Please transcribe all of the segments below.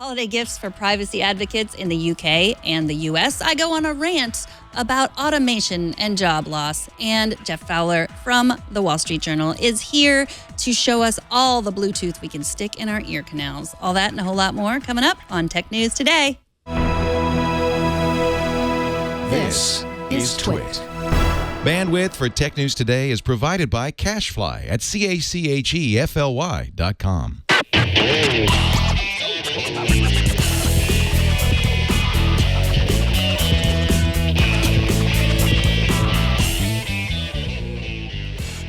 Holiday gifts for privacy advocates in the UK and the US. I go on a rant about automation and job loss. And Jeff Fowler from the Wall Street Journal is here to show us all the Bluetooth we can stick in our ear canals. All that and a whole lot more coming up on Tech News Today. This is Twit. Bandwidth for Tech News Today is provided by CashFly at CACHEFLY.com.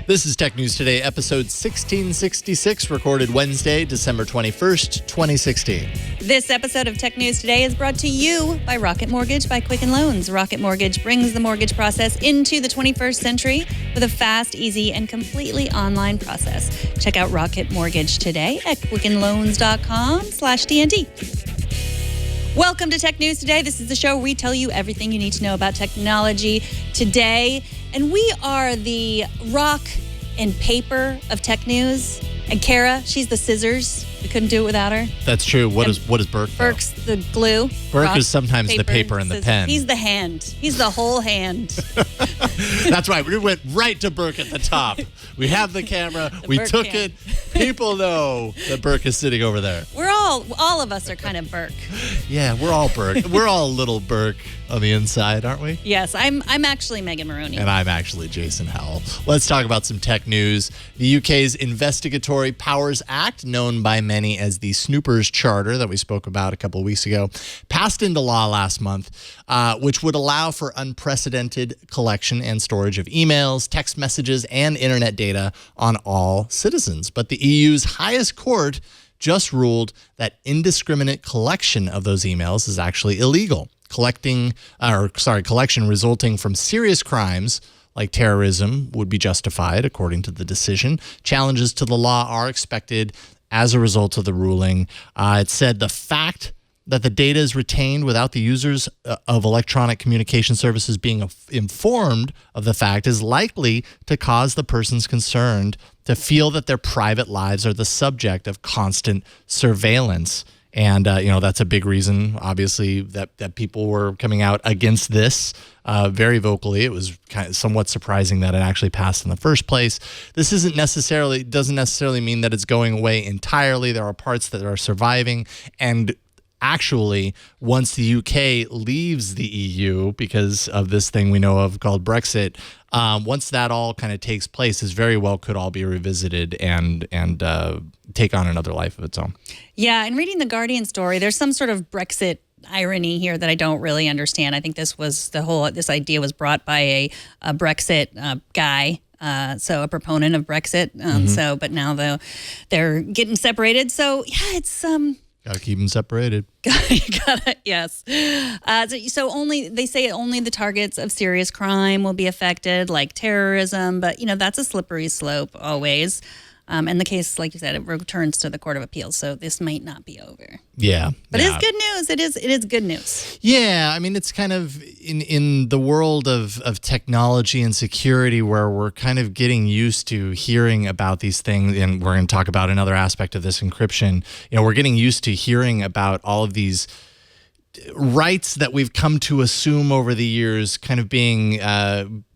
This is Tech News Today, episode 1666, recorded Wednesday, December 21st, 2016. This episode of Tech News Today is brought to you by Rocket Mortgage by Quicken Loans. Rocket Mortgage brings the mortgage process into the 21st century with a fast, easy, and completely online process. Check out Rocket Mortgage today at quickenloans.com/TNT. Welcome to Tech News Today. This is the show where we tell you everything you need to know about technology today. And we are the rock and paper of tech news. And Kara, she's the scissors. We couldn't do it without her. That's true. What is Burke? Burke's the glue. Burke rock, is sometimes the paper and the pen. He's the hand. He's the whole hand. That's right. We went right to Burke at the top. We have the camera. We Burke took hand. it. People know that Burke is sitting over there. We're all of us are kind of Burke. Yeah, we're all Burke. We're all little Burke on the inside, aren't we? Yes, I'm actually Megan Maroney. And I'm actually Jason Howell. Let's talk about some tech news. The UK's Investigatory Powers Act, known by many as the Snoopers Charter that we spoke about a couple of weeks ago, passed into law last month, which would allow for unprecedented collection and storage of emails, text messages, and internet data on all citizens. But the EU's highest court just ruled that indiscriminate collection of those emails is actually illegal. Collection resulting from serious crimes like terrorism would be justified, according to the decision. Challenges to the law are expected as a result of the ruling. It said the fact that the data is retained without the users of electronic communication services being informed of the fact is likely to cause the persons concerned to feel that their private lives are the subject of constant surveillance. And, that's a big reason, obviously, that people were coming out against this very vocally. It was kind of somewhat surprising that it actually passed in the first place. This doesn't necessarily mean that it's going away entirely. There are parts that are surviving. And actually, once the UK leaves the EU, because of this thing we know of called Brexit, once that all kind of takes place, this very well could all be revisited and take on another life of its own. Yeah, and reading the Guardian story, there's some sort of Brexit irony here that I don't really understand. I think this idea was brought by a Brexit guy. So a proponent of Brexit. But now they're getting separated. So yeah, it's Got to keep them separated. Yes. So they say only the targets of serious crime will be affected, like terrorism. But that's a slippery slope always. And the case, like you said, it returns to the Court of Appeals. So this might not be over. Yeah. But it's good news. It is good news. Yeah. I mean, it's kind of in the world of technology and security where we're kind of getting used to hearing about these things. And we're going to talk about another aspect of this encryption. We're getting used to hearing about all of these rights that we've come to assume over the years kind of being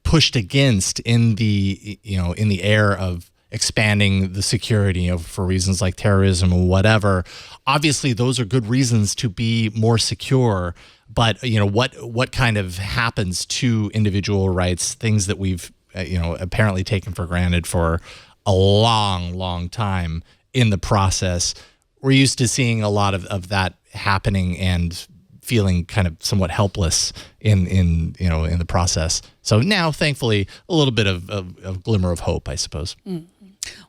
pushed against in the air of expanding the security for reasons like terrorism or whatever. Obviously, those are good reasons to be more secure. But what kind of happens to individual rights? Things that we've apparently taken for granted for a long, long time in the process. We're used to seeing a lot of that happening and feeling kind of somewhat helpless in the process. So now, thankfully, a little bit of glimmer of hope, I suppose. Mm.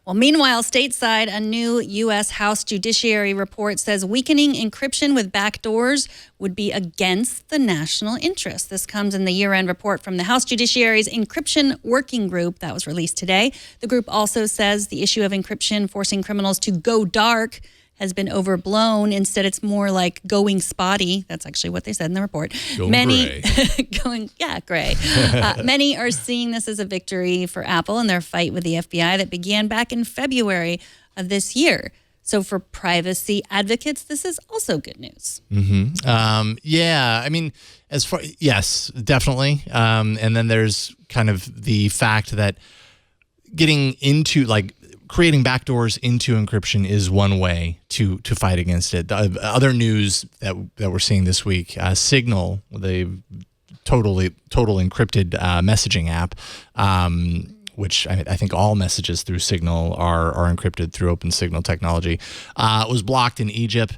Well, meanwhile, stateside, a new U.S. House Judiciary report says weakening encryption with backdoors would be against the national interest. This comes in the year-end report from the House Judiciary's Encryption Working Group that was released today. The group also says the issue of encryption forcing criminals to go dark has been overblown. Instead, it's more like going spotty. That's actually what they said in the report. Gray. Gray. Many are seeing this as a victory for Apple in their fight with the FBI that began back in February of this year. So for privacy advocates, this is also good news. Yeah, I mean, yes, definitely. And then there's kind of the fact that getting into creating backdoors into encryption is one way to fight against it. The other news that we're seeing this week, Signal, the total encrypted messaging app, which I think all messages through Signal are encrypted through open Signal technology, was blocked in Egypt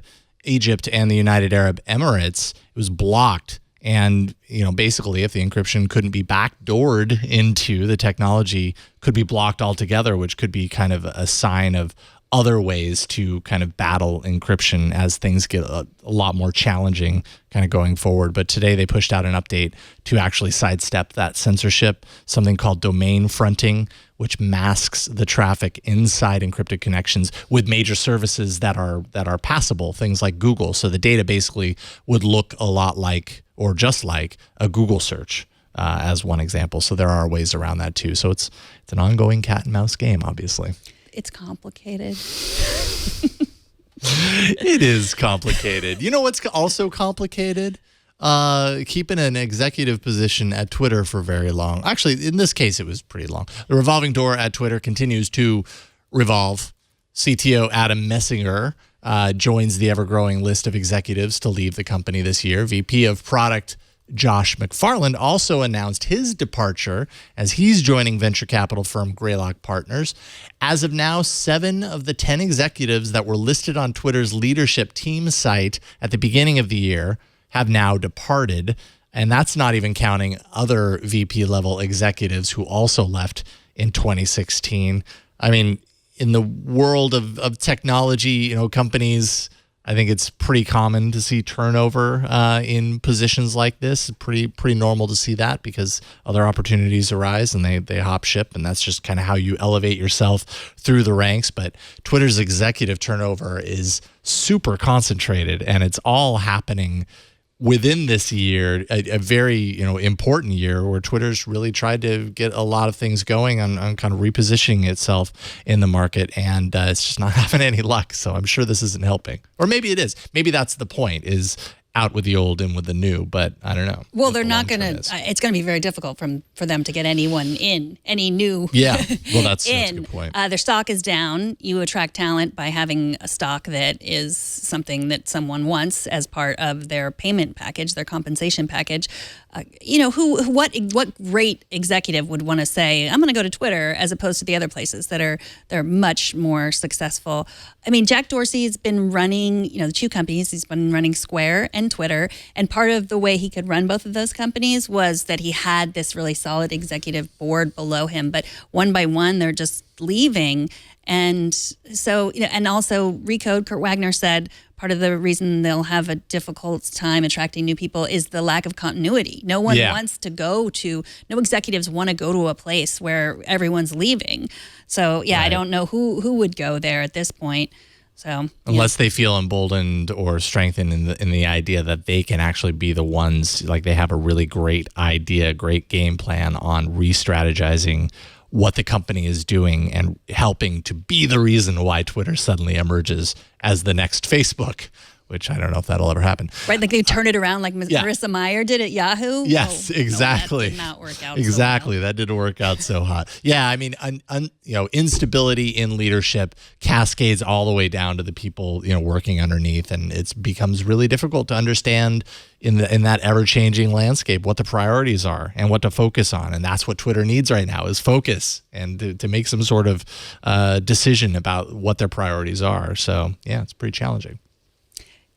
and the United Arab Emirates. It was blocked. And, basically, if the encryption couldn't be backdoored into the technology, could be blocked altogether, which could be kind of a sign of other ways to kind of battle encryption as things get a lot more challenging kind of going forward. But today they pushed out an update to actually sidestep that censorship, something called domain fronting, which masks the traffic inside encrypted connections with major services that are passable, things like Google. So the data basically would look a lot like, or just like, a Google search, as one example. So there are ways around that too. So it's an ongoing cat and mouse game, obviously. It's complicated. It is complicated. You know what's also complicated? Keeping an executive position at Twitter for very long. Actually, in this case, it was pretty long. The revolving door at Twitter continues to revolve. CTO Adam Messinger joins the ever-growing list of executives to leave the company this year. VP of Product Josh McFarland also announced his departure as he's joining venture capital firm Greylock Partners. As of now, 7 of the 10 executives that were listed on Twitter's leadership team site at the beginning of the year have now departed. And that's not even counting other VP level executives who also left in 2016. I mean, in the world of technology, companies, I think it's pretty common to see turnover in positions like this. Pretty normal to see that because other opportunities arise and they hop ship, and that's just kind of how you elevate yourself through the ranks. But Twitter's executive turnover is super concentrated, and it's all happening within this year, a very important year where Twitter's really tried to get a lot of things going on kind of repositioning itself in the market, and it's just not having any luck. So I'm sure this isn't helping, or maybe it is. Maybe that's the point: is out with the old, in with the new. But I don't know. Well, they're not going to. It's going to be very difficult for them to get anyone in, any new. Yeah, well, that's a good point. Their stock is down. You attract talent by having a stock that is something that someone wants as part of their payment package, their compensation package. What great executive would want to say, I'm going to go to Twitter as opposed to the other places they're much more successful. I mean, Jack Dorsey's been running, the two companies. He's been running Square and Twitter. And part of the way he could run both of those companies was that he had this really solid executive board below him. But one by one, they're just leaving. And so, and also Recode, Kurt Wagner said, part of the reason they'll have a difficult time attracting new people is the lack of continuity. No one wants to no executives want to go to a place where everyone's leaving. So, right. I don't know who would go there at this point. So unless they feel emboldened or strengthened in the idea that they can actually be the ones, like they have a really great idea, great game plan on re-strategizing what the company is doing and helping to be the reason why Twitter suddenly emerges as the next Facebook, which I don't know if that'll ever happen. Right, like they turn it around like Marissa Mayer did at Yahoo? Yes, exactly. No, that did not work out exactly, so well. That didn't work out so hot. Yeah, I mean, instability in leadership cascades all the way down to the people, working underneath, and it becomes really difficult to understand in that ever-changing landscape what the priorities are and what to focus on. And that's what Twitter needs right now is focus and to make some sort of decision about what their priorities are. So, yeah, it's pretty challenging.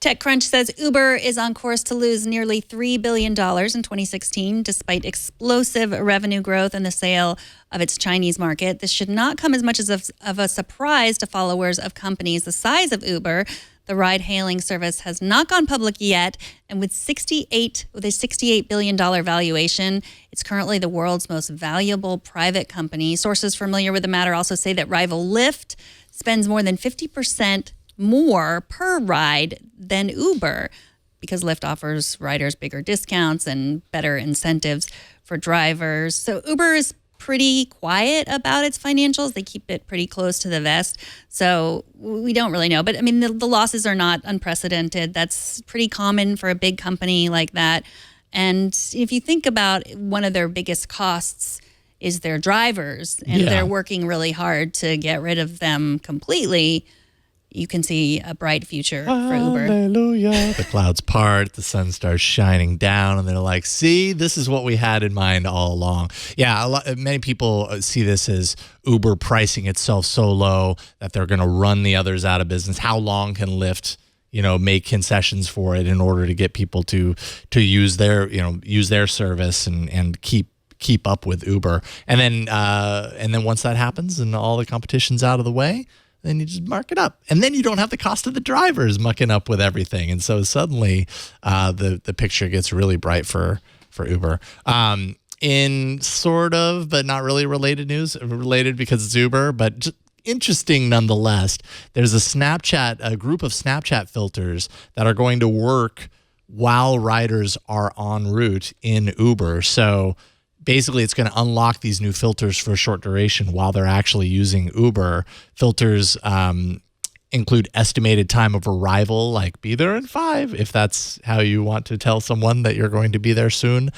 TechCrunch says Uber is on course to lose nearly $3 billion in 2016, despite explosive revenue growth and the sale of its Chinese market. This should not come as much as of a surprise to followers of companies the size of Uber. The ride-hailing service has not gone public yet, and with a $68 billion valuation, it's currently the world's most valuable private company. Sources familiar with the matter also say that rival Lyft spends more than 50% more per ride than Uber because Lyft offers riders bigger discounts and better incentives for drivers. So Uber is pretty quiet about its financials. They keep it pretty close to the vest. So we don't really know. But I mean, the losses are not unprecedented. That's pretty common for a big company like that. And if you think about one of their biggest costs is their drivers, and they're working really hard to get rid of them completely, you can see a bright future for Uber. Hallelujah. The clouds part, the sun starts shining down, and they're like, see, this is what we had in mind all along. Yeah, many people see this as Uber pricing itself so low that they're going to run the others out of business. How long can Lyft, make concessions for it in order to get people to use their service and keep up with Uber? And then once that happens and all the competition's out of the way, then you just mark it up. And then you don't have the cost of the drivers mucking up with everything. And so suddenly the picture gets really bright for Uber. In sort of, but not really related news, related because it's Uber, but just interesting nonetheless, there's a group of Snapchat filters that are going to work while riders are en route in Uber. So basically, it's going to unlock these new filters for a short duration while they're actually using Uber. Filters include estimated time of arrival, like be there in 5, if that's how you want to tell someone that you're going to be there soon,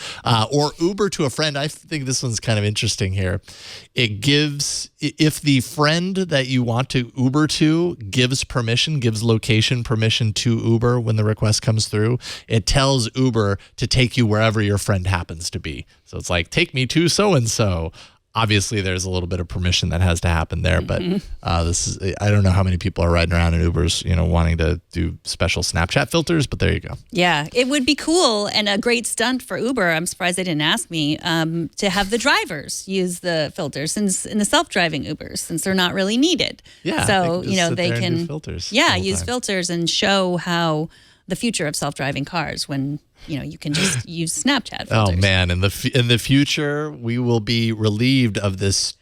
or Uber to a friend. I think this one's kind of interesting here. It gives, if the friend that you want to Uber to gives location permission to Uber when the request comes through, it tells Uber to take you wherever your friend happens to be. So it's like, take me to so-and-so. Obviously, there's a little bit of permission that has to happen there, but I don't know how many people are riding around in Ubers, wanting to do special Snapchat filters, but there you go. Yeah, it would be cool and a great stunt for Uber. I'm surprised they didn't ask me to have the drivers use the filters in the self-driving Ubers, since they're not really needed. Yeah, so they can do filters. Yeah, use filters and show how the future of self-driving cars when you can just use Snapchat filters. Oh man, in the future, we will be relieved of this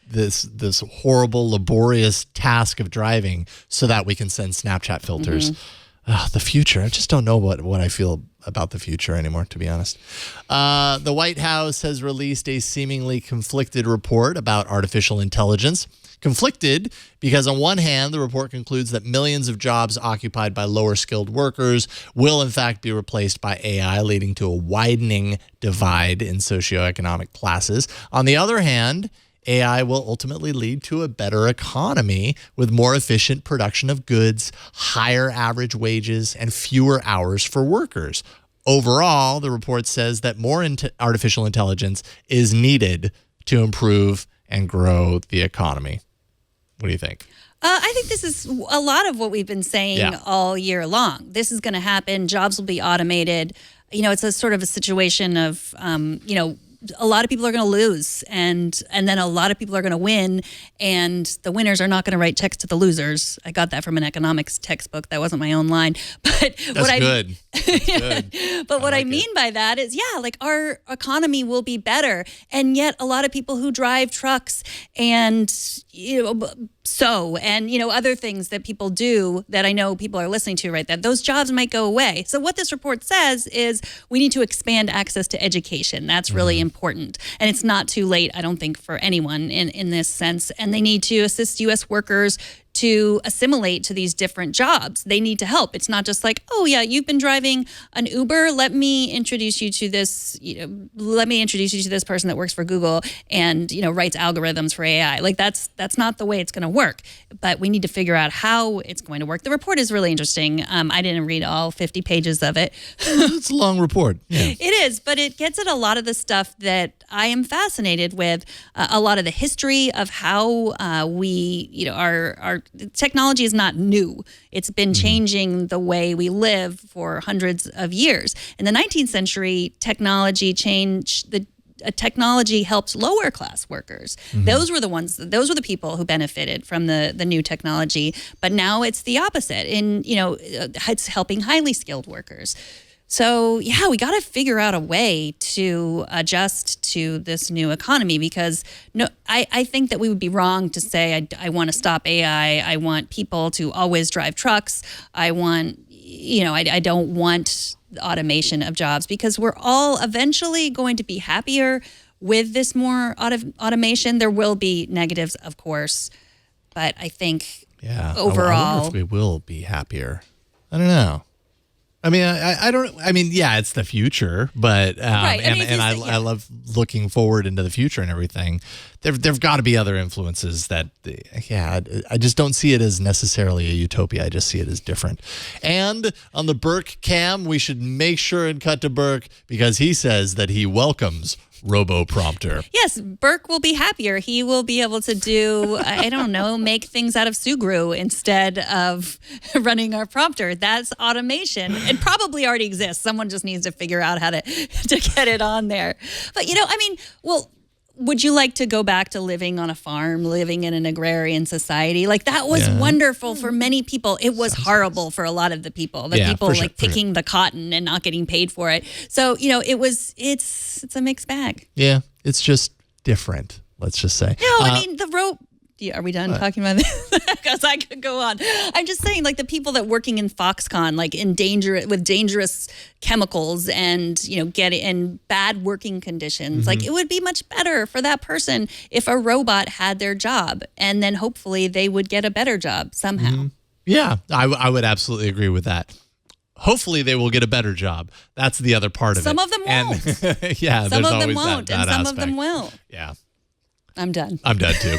horrible, laborious task of driving, so that we can send Snapchat filters. The future. I just don't know what I feel about the future anymore, to be honest. The White House has released a seemingly conflicted report about artificial intelligence. Conflicted because on one hand, the report concludes that millions of jobs occupied by lower skilled workers will in fact be replaced by AI, leading to a widening divide in socioeconomic classes. On the other hand, AI will ultimately lead to a better economy with more efficient production of goods, higher average wages, and fewer hours for workers. Overall, the report says that more artificial intelligence is needed to improve and grow the economy. What do you think? I think this is a lot of what we've been saying all year long. This is going to happen. Jobs will be automated. It's a sort of a situation of, a lot of people are going to lose, and then a lot of people are going to win, and the winners are not going to write checks to the losers. I got that from an economics textbook. That wasn't my own line, but That's good. But what I mean by that is, our economy will be better, and yet a lot of people who drive trucks and other things that people do that I know people are listening to right, that those jobs might go away. So what this report says is we need to expand access to education. That's really important. And it's not too late, I don't think, for anyone in this sense. And they need to assist U.S. workers to assimilate to these different jobs. They need to help. It's not just like, oh yeah, you've been driving an Uber. Let me introduce you to this, let me introduce you to this person that works for Google and, writes algorithms for AI. Like that's not the way it's going to work, but we need to figure out how it's going to work. The report is really interesting. I didn't read all 50 pages of it. It's a long report. Yeah. It is, but it gets at a lot of the stuff that I am fascinated with, a lot of the history of how our technology is not new. It's been changing the way we live for hundreds of years. In the 19th century, technology helped lower class workers. Those were the people who benefited from the new technology. But now it's the opposite. It's helping highly skilled workers. So yeah, we got to figure out a way to adjust to this new economy, because I think that we would be wrong to say I want to stop AI. I want people to always drive trucks. I don't want automation of jobs, because we're all eventually going to be happier with this more automation. There will be negatives, of course, but I think overall, I wonder if we will be happier. I don't know. I mean, I don't. I mean, yeah, it's the future, but Right. I love looking forward into the future and everything. There've got to be other influences that, I just don't see it as necessarily a utopia. I just see it as different. And on the Burke cam, we should make sure and cut to Burke because he says that he welcomes RoboPrompter. Yes, Burke will be happier. He will be able to do, I don't know, make things out of Sugru instead of running our prompter. That's automation. It probably already exists. Someone just needs to figure out how to get it on there. But, would you like to go back to living on a farm, living in an agrarian society? Like that was wonderful for many people. It was horrible for a lot of the people. Picking the cotton and not getting paid for it. So, it's a mixed bag. Yeah, it's just different. Let's just say. No, the rope. Are we done talking about this? Because I could go on. I'm just saying, like the people that working in Foxconn, like with dangerous chemicals and get in bad working conditions. Like it would be much better for that person if a robot had their job, and then hopefully they would get a better job somehow. Yeah, I would absolutely agree with that. Hopefully they will get a better job. That's the other part of it. Some of them won't. Yeah, some there's of them always won't, that and some aspect. of them will. Yeah, I'm done. I'm done too.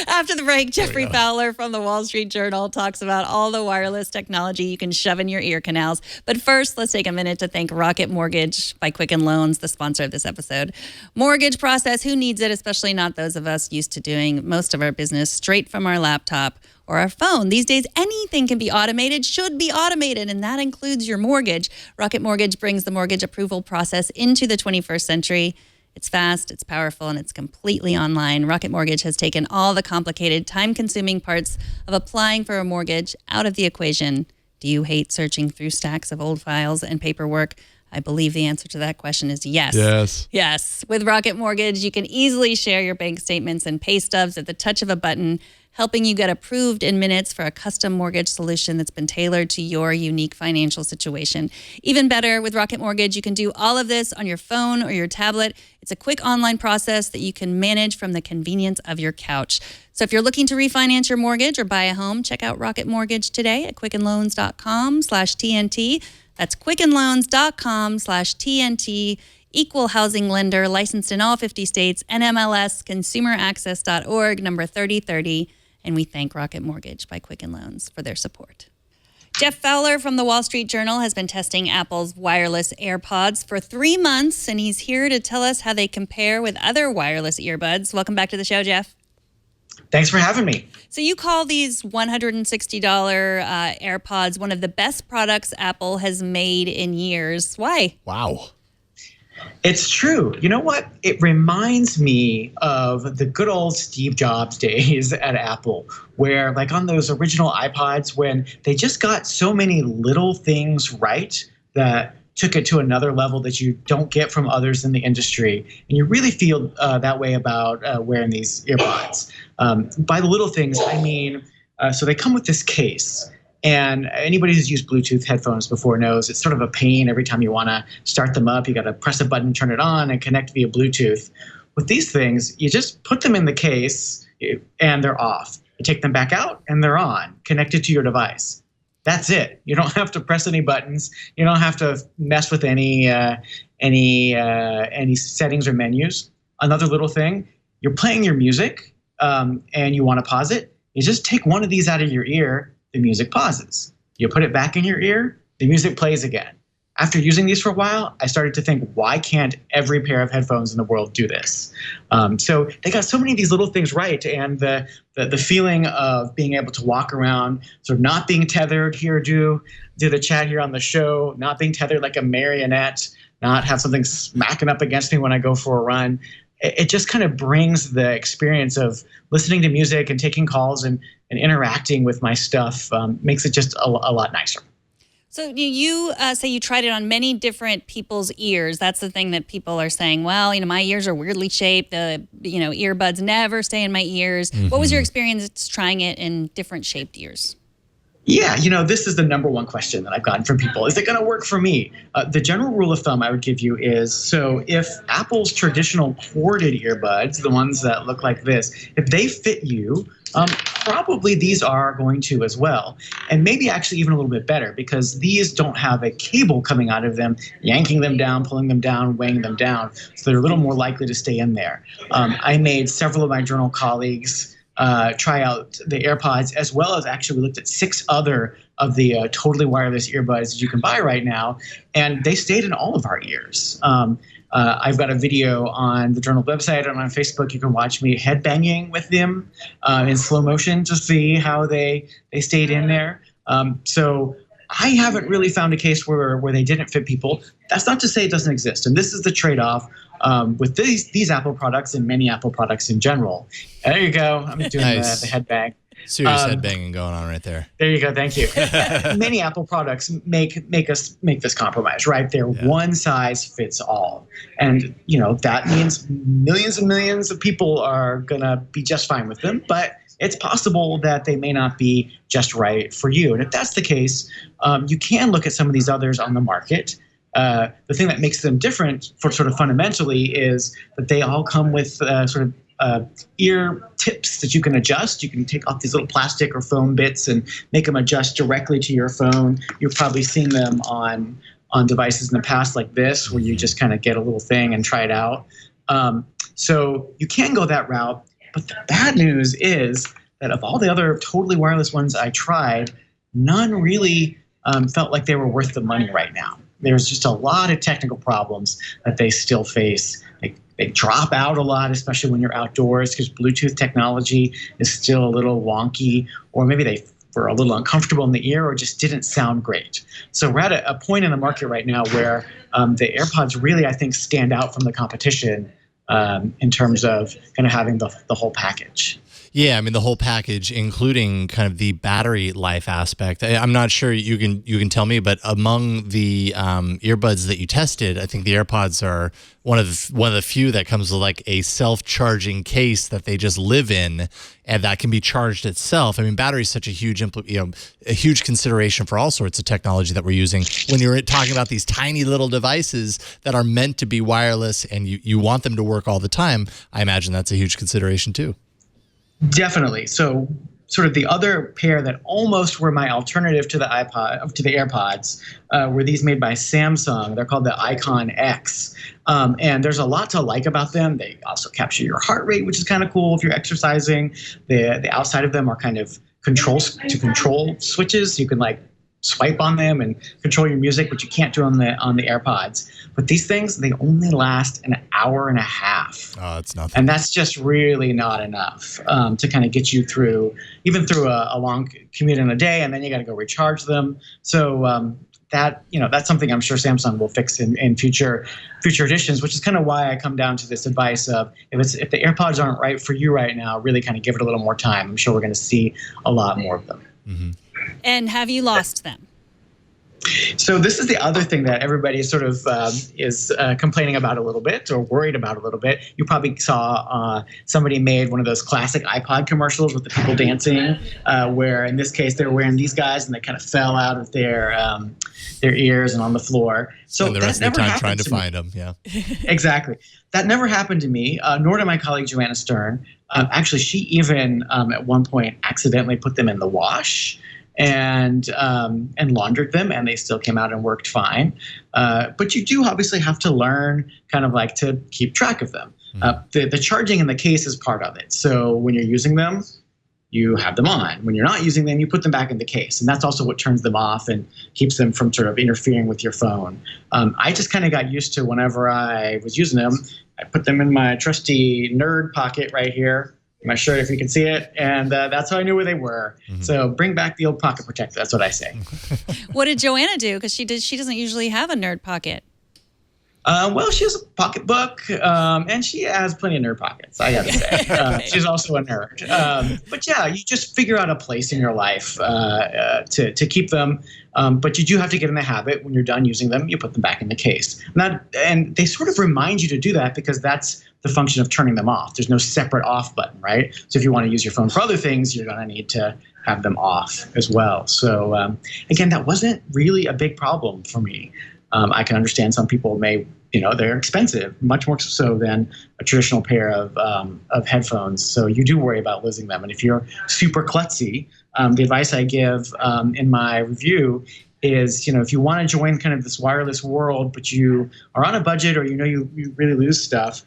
After the break, Jeffrey Fowler from the Wall Street Journal talks about all the wireless technology you can shove in your ear canals. But first, let's take a minute to thank Rocket Mortgage by Quicken Loans, the sponsor of this episode. Mortgage process, who needs it, especially not those of us used to doing most of our business straight from our laptop or our phone. These days, anything can be automated, should be automated, and that includes your mortgage. Rocket Mortgage brings the mortgage approval process into the 21st century. It's fast, it's powerful, and it's completely online. Rocket Mortgage has taken all the complicated, time-consuming parts of applying for a mortgage out of the equation. Do you hate searching through stacks of old files and paperwork? I believe the answer to that question is yes. Yes. With Rocket Mortgage, you can easily share your bank statements and pay stubs at the touch of a button, helping you get approved in minutes for a custom mortgage solution that's been tailored to your unique financial situation. Even better, with Rocket Mortgage, you can do all of this on your phone or your tablet. It's a quick online process that you can manage from the convenience of your couch. So if you're looking to refinance your mortgage or buy a home, check out Rocket Mortgage today at quickenloans.com/TNT. That's quickenloans.com/TNT. Equal housing lender, licensed in all 50 states, NMLS, consumeraccess.org, number 3030. And we thank Rocket Mortgage by Quicken Loans for their support. Jeff Fowler from the Wall Street Journal has been testing Apple's wireless AirPods for 3 months, and he's here to tell us how they compare with other wireless earbuds. Welcome back to the show, Jeff. Thanks for having me. So you call these $160 AirPods one of the best products Apple has made in years. Why? Wow. It's true. You know what? It reminds me of the good old Steve Jobs days at Apple, where like on those original iPods, when they just got so many little things right that took it to another level that you don't get from others in the industry. And you really feel that way about wearing these earpods. By the little things, I mean, so they come with this case. And anybody who's used Bluetooth headphones before knows it's sort of a pain every time you want to start them up. You got to press a button, turn it on, and connect via Bluetooth. With these things, you just put them in the case and they're off. You take them back out and they're on, connected to your device. That's it. You don't have to press any buttons. You don't have to mess with any settings or menus. Another little thing, you're playing your music and you want to pause it. You just take one of these out of your ear. The music pauses. You put it back in your ear, the music plays again. After using these for a while, I started to think, why can't every pair of headphones in the world do this? So they got so many of these little things right, and the feeling of being able to walk around, sort of not being tethered here, do the chat here on the show, not being tethered like a marionette, not have something smacking up against me when I go for a run. It just kind of brings the experience of listening to music and taking calls and interacting with my stuff, makes it just a lot nicer. So you say you tried it on many different people's ears. That's the thing that people are saying, well, my ears are weirdly shaped. The, earbuds never stay in my ears. Mm-hmm. What was your experience trying it in different shaped ears? Yeah, this is the number one question that I've gotten from people. Is it going to work for me? The general rule of thumb I would give you is, so if Apple's traditional corded earbuds, the ones that look like this, if they fit you, probably these are going to as well. And maybe actually even a little bit better, because these don't have a cable coming out of them, yanking them down, pulling them down, weighing them down. So they're a little more likely to stay in there. I made several of my journal colleagues try out the AirPods, as well as actually we looked at 6 other of the totally wireless earbuds that you can buy right now, and they stayed in all of our ears. I've got a video on the journal website and on Facebook. You can watch me headbanging with them in slow motion to see how they stayed in there. So I haven't really found a case where they didn't fit people. That's not to say it doesn't exist, and this is the trade-off with these Apple products and many Apple products in general. There you go. I'm doing Nice. the headbang. Serious headbanging going on right there. There you go. Thank you. Many Apple products make this compromise, right? They're one size fits all. And, that means millions and millions of people are going to be just fine with them. But it's possible that they may not be just right for you. And if that's the case, you can look at some of these others on the market. The thing that makes them different for sort of fundamentally is that they all come with ear tips that you can adjust. You can take off these little plastic or foam bits and make them adjust directly to your phone. You've probably seen them on devices in the past like this, where you just kind of get a little thing and try it out. So you can go that route. But the bad news is that of all the other totally wireless ones I tried, none really felt like they were worth the money right now. There's just a lot of technical problems that they still face. They drop out a lot, especially when you're outdoors, because Bluetooth technology is still a little wonky, or maybe they were a little uncomfortable in the ear or just didn't sound great. So we're at a point in the market right now where the AirPods really, I think, stand out from the competition in terms of kind of having the whole package. Yeah, I mean the whole package, including kind of the battery life aspect. I'm not sure you can tell me, but among the earbuds that you tested, I think the AirPods are one of the few that comes with like a self-charging case that they just live in, and that can be charged itself. I mean, battery is such a huge a huge consideration for all sorts of technology that we're using. When you're talking about these tiny little devices that are meant to be wireless and you want them to work all the time, I imagine that's a huge consideration too. Definitely. So sort of the other pair that almost were my alternative to the AirPods were these made by Samsung. They're called the Icon X. And there's a lot to like about them. They also capture your heart rate, which is kind of cool if you're exercising. The outside of them are kind of control switches. You can like swipe on them and control your music, which you can't do on the AirPods. But these things, they only last an hour and a half. Oh, that's nothing. And that's just really not enough to kind of get you through a long commute in a day, and then you got to go recharge them. So that's something I'm sure Samsung will fix in future editions, which is kind of why I come down to this advice of if the AirPods aren't right for you right now, really kind of give it a little more time. I'm sure we're going to see a lot more of them. Mm-hmm. And have you lost them? So this is the other thing that everybody sort of is complaining about a little bit or worried about a little bit. You probably saw somebody made one of those classic iPod commercials with the people dancing, where in this case they were wearing these guys and they kind of fell out of their ears and on the floor. So and the rest of the time trying to find them. Yeah, exactly. That never happened to me, nor to my colleague Joanna Stern. Actually, she even at one point accidentally put them in the wash and laundered them, and they still came out and worked fine. But you do obviously have to learn kind of like to keep track of them. The charging in the case is part of it. So when you're using them, you have them on. When you're not using them, you put them back in the case. And that's also what turns them off and keeps them from sort of interfering with your phone. I just kind of got used to whenever I was using them, I put them in my trusty nerd pocket right here, my shirt if you can see it, and that's how I knew where they were. Mm-hmm. So bring back the old pocket protector. That's what I say. What did Joanna do? Because she doesn't usually have a nerd pocket. Well, she has a pocketbook, and she has plenty of nerd pockets, I gotta say. She's also a nerd. But yeah, you just figure out a place in your life to keep them. But you do have to get in the habit, when you're done using them, you put them back in the case. And they sort of remind you to do that because that's the function of turning them off. There's no separate off button, right? So if you want to use your phone for other things, you're going to need to have them off as well. So again, that wasn't really a big problem for me. I can understand some people may, they're expensive, much more so than a traditional pair of headphones. So you do worry about losing them. And if you're super klutzy, the advice I give in my review is, if you want to join kind of this wireless world, but you are on a budget or you really lose stuff,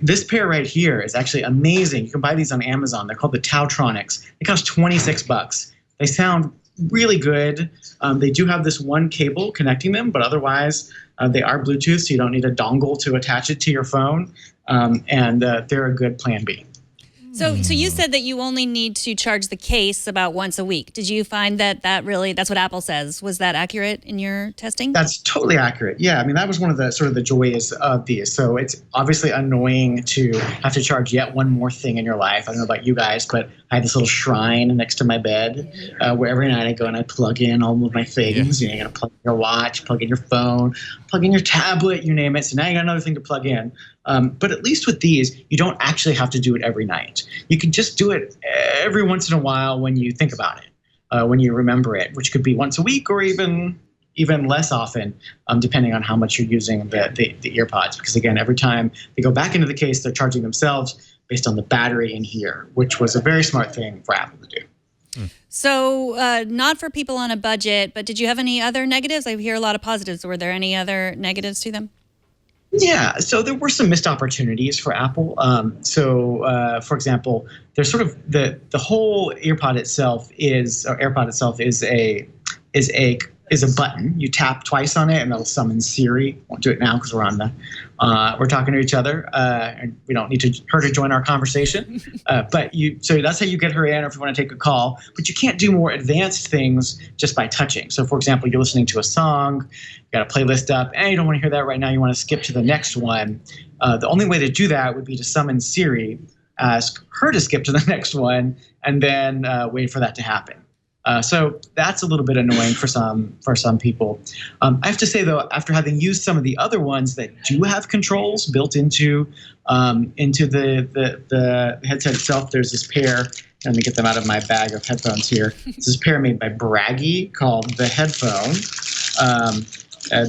this pair right here is actually amazing. You can buy these on Amazon. They're called the Tautronics. They cost $26. They sound really good. They do have this one cable connecting them, but otherwise they are Bluetooth, so you don't need a dongle to attach it to your phone. And they're a good plan B. So you said that you only need to charge the case about once a week. Did you find that's what Apple says? Was that accurate in your testing? That's totally accurate. Yeah, I mean, that was one of the sort of the joys of these. So it's obviously annoying to have to charge yet one more thing in your life. I don't know about you guys, but I have this little shrine next to my bed where every night I go and I plug in all of my things. You're going to plug in your watch, plug in your phone, plug in your tablet, you name it. So now you got another thing to plug in. But at least with these, you don't actually have to do it every night. You can just do it every once in a while when you think about it, when you remember it, which could be once a week or even less often, depending on how much you're using the earpods. Because again, every time they go back into the case, they're charging themselves based on the battery in here, which was a very smart thing for Apple to do. So not for people on a budget, but did you have any other negatives? I hear a lot of positives. Were there any other negatives to them? Yeah, so there were some missed opportunities for Apple. For example, there's sort of the whole AirPod itself is a button. You tap twice on it, and it'll summon Siri. Won't do it now because we're talking to each other, and we don't need her to join our conversation. So that's how you get her in, or if you want to take a call. But you can't do more advanced things just by touching. So, for example, you're listening to a song, you got a playlist up, and you don't want to hear that right now. You want to skip to the next one. The only way to do that would be to summon Siri, ask her to skip to the next one, and then wait for that to happen. So that's a little bit annoying for some people. I have to say, though, after having used some of the other ones that do have controls built into the headset itself, there's this pair. Let me get them out of my bag of headphones here. This is a pair made by Braggy called the Headphone.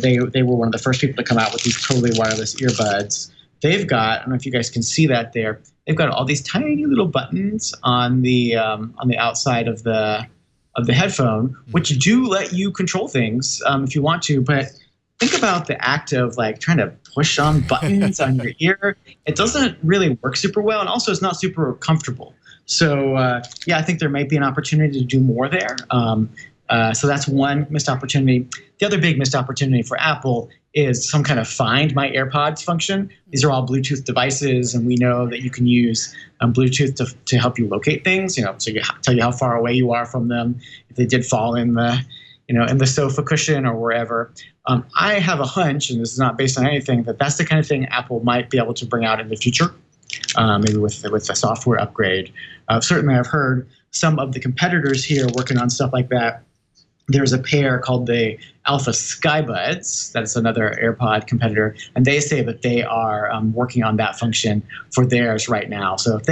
They were one of the first people to come out with these totally wireless earbuds. They've got, I don't know if you guys can see that there. They've got all these tiny little buttons on the outside of the headphone, which do let you control things if you want to. But think about the act of like trying to push on buttons on your ear. It doesn't really work super well, and also it's not super comfortable. So I think there might be an opportunity to do more there. So that's one missed opportunity. The other big missed opportunity for Apple is some kind of Find My AirPods function. These are all Bluetooth devices, and we know that you can use Bluetooth to help you locate things. So you tell you how far away you are from them. If they did fall in the sofa cushion or wherever. I have a hunch, and this is not based on anything, that that's the kind of thing Apple might be able to bring out in the future, maybe with a software upgrade. Certainly, I've heard some of the competitors here working on stuff like that. There's a pair called the Alpha Skybuds. That's another AirPod competitor, and they say that they are working on that function for theirs right now. So if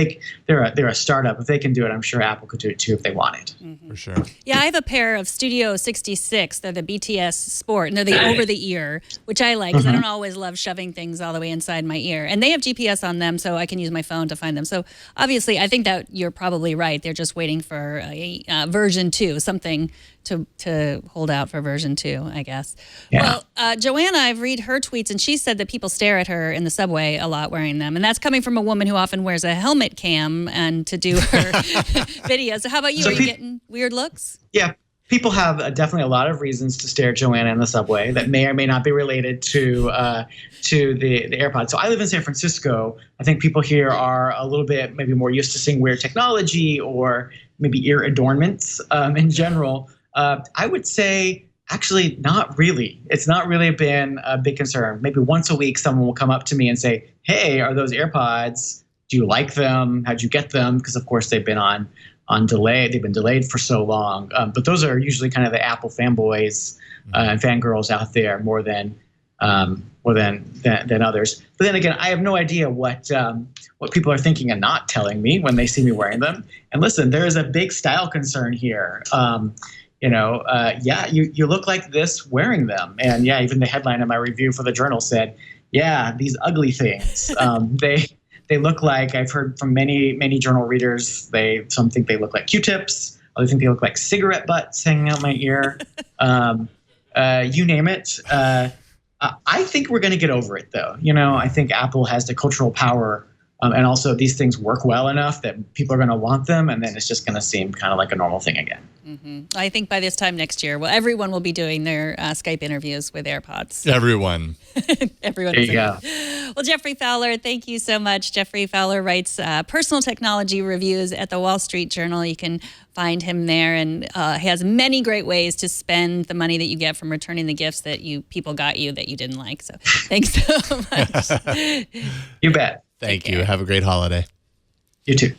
they're a startup, if they can do it, I'm sure Apple could do it too if they wanted. Mm-hmm. For sure. Yeah, I have a pair of Studio 66. They're the BTS Sport, and they're the over-the-ear, which I like because I don't always love shoving things all the way inside my ear. And they have GPS on them, so I can use my phone to find them. So obviously, I think that you're probably right. They're just waiting for a version 2, something to hold out for version 2, I guess. Yeah. Well, Joanna, I've read her tweets, and she said that people stare at her in the subway a lot wearing them. And that's coming from a woman who often wears a helmet cam and to do her videos. So how about you? Are you getting weird looks? Yeah. People have definitely a lot of reasons to stare at Joanna in the subway that may or may not be related to the AirPods. So I live in San Francisco. I think people here are a little bit maybe more used to seeing weird technology or maybe ear adornments in general. I would say actually not really. It's not really been a big concern. Maybe once a week someone will come up to me and say, hey, are those AirPods? Do you like them? How'd you get them? Because of course they've been on delay. They've been delayed for so long. But those are usually kind of the Apple fanboys and fangirls out there more than more than others. But then again, I have no idea what people are thinking and not telling me when they see me wearing them. And listen, there is a big style concern here. You look like this wearing them. And yeah, even the headline of my review for the Journal said, yeah, these ugly things. They look like, I've heard from many Journal readers, some think they look like Q-tips. Others think they look like cigarette butts hanging out my ear. You name it. I think we're going to get over it, though. I think Apple has the cultural power, and also these things work well enough that people are going to want them, and then it's just going to seem kind of like a normal thing again. Mm-hmm. I think by this time next year, everyone will be doing their Skype interviews with AirPods. Everyone. Everyone. There you go. Well, Jeffrey Fowler, thank you so much. Jeffrey Fowler writes personal technology reviews at the Wall Street Journal. You can find him there, and he has many great ways to spend the money that you get from returning the gifts that people got you that you didn't like. So thanks so much. You bet. Thank you. Have a great holiday. You too.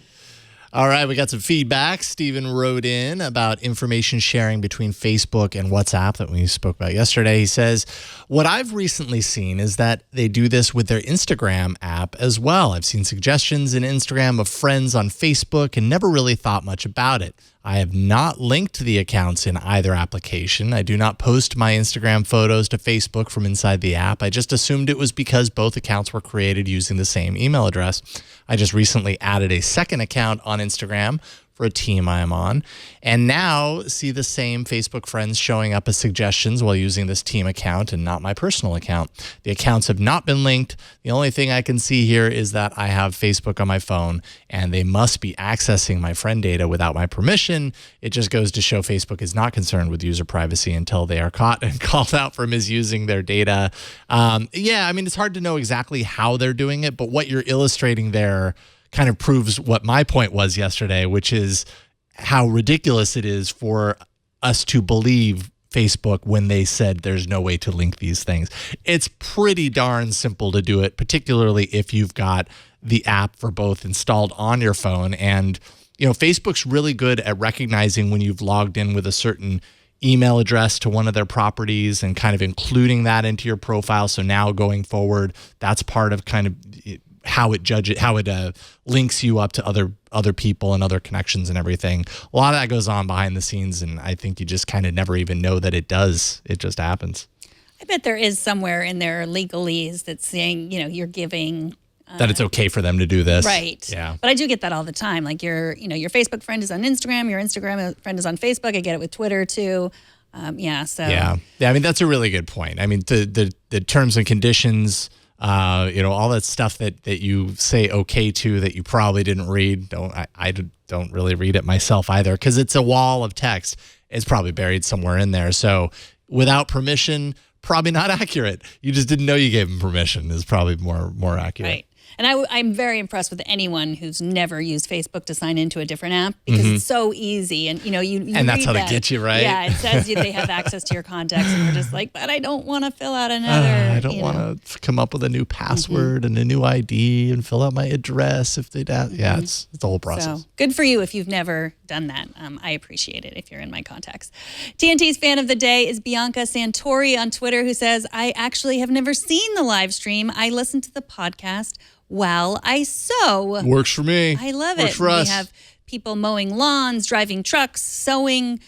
All right, we got some feedback. Stephen wrote in about information sharing between Facebook and WhatsApp that we spoke about yesterday. He says, what I've recently seen is that they do this with their Instagram app as well. I've seen suggestions in Instagram of friends on Facebook and never really thought much about it. I have not linked the accounts in either application. I do not post my Instagram photos to Facebook from inside the app. I just assumed it was because both accounts were created using the same email address. I just recently added a second account on Instagram for a team I am on, and now see the same Facebook friends showing up as suggestions while using this team account and not my personal account. The accounts have not been linked. The only thing I can see here is that I have Facebook on my phone, and they must be accessing my friend data without my permission. It just goes to show Facebook is not concerned with user privacy until they are caught and called out for misusing their data. It's hard to know exactly how they're doing it, but what you're illustrating there kind of proves what my point was yesterday, which is how ridiculous it is for us to believe Facebook when they said there's no way to link these things. It's pretty darn simple to do it, particularly if you've got the app for both installed on your phone. And, Facebook's really good at recognizing when you've logged in with a certain email address to one of their properties and kind of including that into your profile. So now going forward, that's part of kind of how it links you up to other people and other connections and everything. A lot of that goes on behind the scenes, and I think you just kind of never even know that it does. It just happens. I bet there is somewhere in their legalese that's saying, you're giving that it's okay for them to do this. Right. Yeah. But I do get that all the time. Like your Facebook friend is on Instagram, your Instagram friend is on Facebook. I get it with Twitter too. Yeah. I mean, that's a really good point. I mean, the terms and conditions, all that stuff that you say okay to that you probably didn't read. I don't really read it myself either because it's a wall of text. It's probably buried somewhere in there. So without permission, probably not accurate. You just didn't know you gave them permission is probably more accurate. Right. And I'm very impressed with anyone who's never used Facebook to sign into a different app because it's so easy. And, and that's how they get you, right? Yeah, it says they have access to your contacts and you're just like, but I don't want to fill out another. I don't want to come up with a new password and a new ID and fill out my address if they'd ask. Yeah, it's the whole process. So good for you if you've never done that. I appreciate it if you're in my contacts. TNT's fan of the day is Bianca Santori on Twitter, who says, I actually have never seen the live stream. I listened to the podcast while I sew. Works for me. I love Works it. for us. We have people mowing lawns, driving trucks, sewing.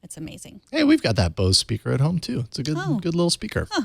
It's amazing. Hey, we've got that Bose speaker at home too. It's a good little speaker. Huh.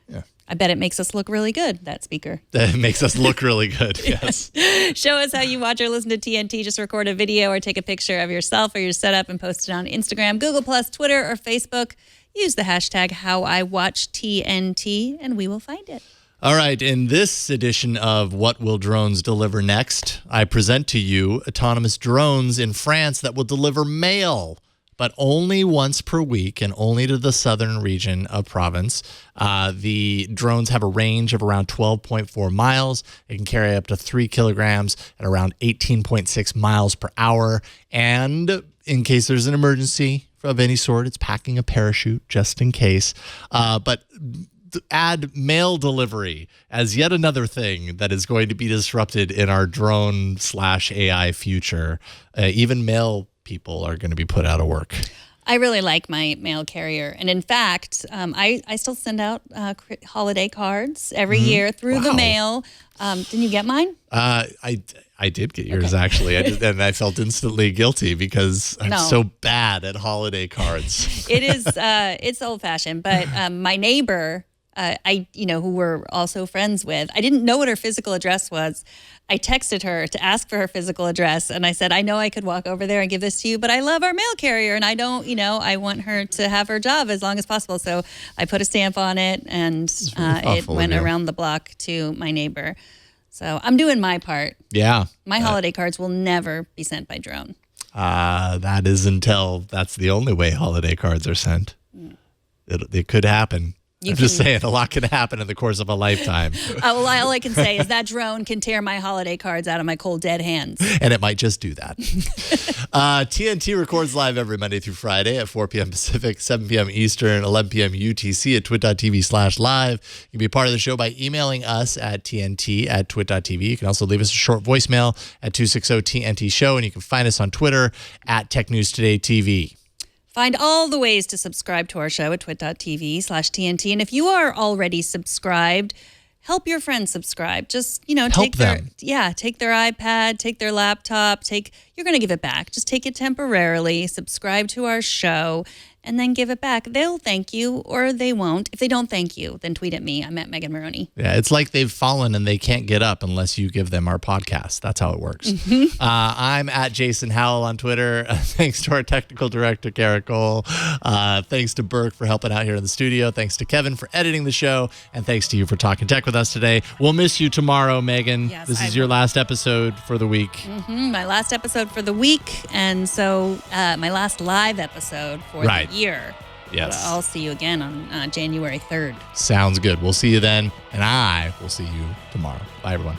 Yeah. I bet it makes us look really good, that speaker. That makes us look really good, yes. Show us how you watch or listen to TNT. Just record a video or take a picture of yourself or your setup and post it on Instagram, Google+, Twitter, or Facebook. Use the hashtag HowIWatchTNT and we will find it. All right, in this edition of What Will Drones Deliver Next, I present to you autonomous drones in France that will deliver mail, but only once per week and only to the southern region of province. The drones have a range of around 12.4 miles. It can carry up to 3 kilograms at around 18.6 miles per hour. And in case there's an emergency of any sort, it's packing a parachute just in case. But add mail delivery as yet another thing that is going to be disrupted in our drone/AI future. Even mail people are going to be put out of work. I really like my mail carrier. And in fact, I still send out holiday cards every year through the mail. Didn't you get mine? I did get yours, actually. And I felt instantly guilty because I'm so bad at holiday cards. It is, it's old fashioned, but my neighbor, who we're also friends with, I didn't know what her physical address was. I texted her to ask for her physical address, and I said, I know I could walk over there and give this to you, but I love our mail carrier, and I don't, I want her to have her job as long as possible. So I put a stamp on it, and it went around the block to my neighbor. So I'm doing my part. Yeah. My holiday cards will never be sent by drone. That is until that's the only way holiday cards are sent. It could happen. I'm just saying, a lot can happen in the course of a lifetime. Well, all I can say is that drone can tear my holiday cards out of my cold, dead hands. And it might just do that. TNT records live every Monday through Friday at 4 p.m. Pacific, 7 p.m. Eastern, 11 p.m. UTC at twit.tv/live. You can be a part of the show by emailing us at tnt@twit.tv. You can also leave us a short voicemail at 260-TNT-SHOW, and you can find us on Twitter at TechNewsTodayTV. Find all the ways to subscribe to our show at twit.tv/TNT. And if you are already subscribed, help your friends subscribe. Just, take their iPad, take their laptop, you're going to give it back. Just take it temporarily, subscribe to our show, and then give it back. They'll thank you or they won't. If they don't thank you, then tweet at me. I'm at Megan Maroney. Yeah, it's like they've fallen and they can't get up unless you give them our podcast. That's how it works. I'm at Jason Howell on Twitter. Thanks to our technical director, Garrett Cole. Thanks to Burke for helping out here in the studio. Thanks to Kevin for editing the show. And thanks to you for talking tech with us today. We'll miss you tomorrow, Megan. Yes, this is your last episode for the week. My last episode for the week. And so my last live episode for the year. Yes. I'll see you again on January 3rd. Sounds good. We'll see you then, and I will see you tomorrow. Bye, everyone.